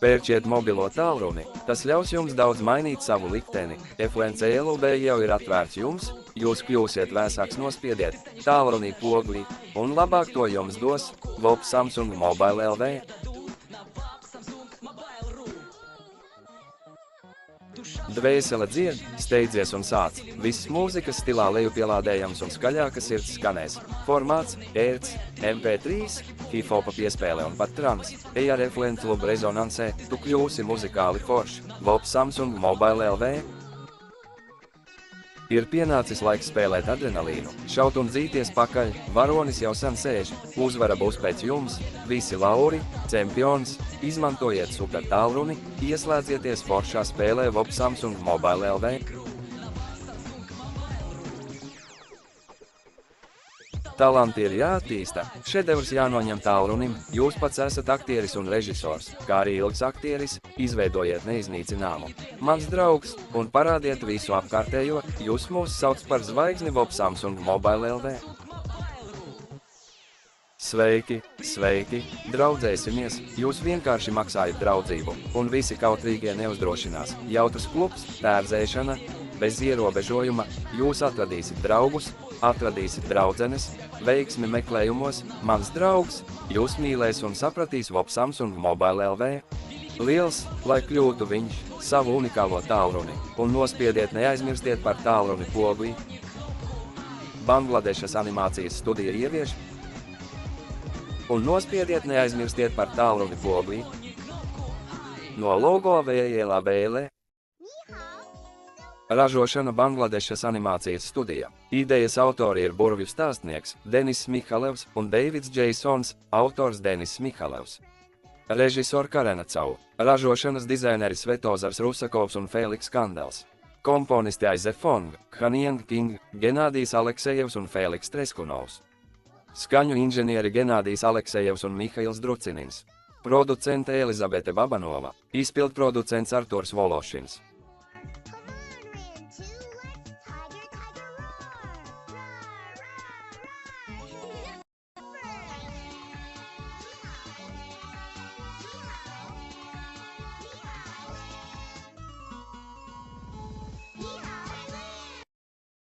Pērciet mobilo tālruni, tas ļaus jums daudz mainīt savu likteni. FLNC LB jau ir atvērts jums, jūs kļūsiet vēsāks nospiediet tālrunī pogli, un labāk to jums dos VOP Samsung Mobile LV. Dvēsele dzied, steidzies un sāc. Viss mūzikas stilā lejupielādējams un skaļāka sirds skanēs. Formāts, ērts, MP3, hip-hopa piespēle un pat trans. Ej ar FLN klubu rezonansē, tu kļūsi muzikāli forši. VOP Samsung Mobile LV. Ir pienācis laiks spēlēt adrenalīnu, šaut un dzīties pakaļ, varonis jau sen sēž, uzvara būs pēc jums, visi lauri, čempions, izmantojiet super tālruni, ieslēdzieties foršā spēlē VOP Samsung Mobile LV. Talanti ir jāattīsta, šedevrs jānoņem tālrunim, jūs pats esat aktieris un režisors, kā arī ilgs aktieris, izveidojiet neiznīcināmu. Mans draugs, un parādiet visu apkārtējo, jūs mūs sauc par zvaigzni VOP Samsung Mobile LV. Sveiki, sveiki, draudzēsimies, jūs vienkārši maksājat draudzību, un visi kautrīgie neuzdrošinās. Jautrs klubs, tērzēšana, bez ierobežojuma, jūs atradīsit draugus, atradīsit draudzenes, veiksmi meklējumos, mans draugs, jūs mīlēs un sapratīs VOP Samsung Mobile LV. Liels, lai kļūtu viņš, savu unikālo tālruni, un nospiediet neaizmirstiet par tālruni pogli. Bangladešas animācijas studija ievieš, un nospiediet neaizmirstiet par tālruni pogli. No logo vējielā vēlē. Ražošana Bangladešas animācijas studija. Idejas autori ir burvju stāstnieks Denis Mihalevs un Deivids Džeisons, autors Denis Mihalevs. Režisor Karena Cau, ražošanas dizaineris Svetozars Rusakovs un Feliks Kandels. Komponisti Aize Fong, Haniang King, Genādijs Aleksejevs un Feliks Treskunovs. Skaņu inženieri Genādijs Aleksejevs un Mihails Drucinins. Producente Elizabete Babanova, izpildproducents Arturs Vološins.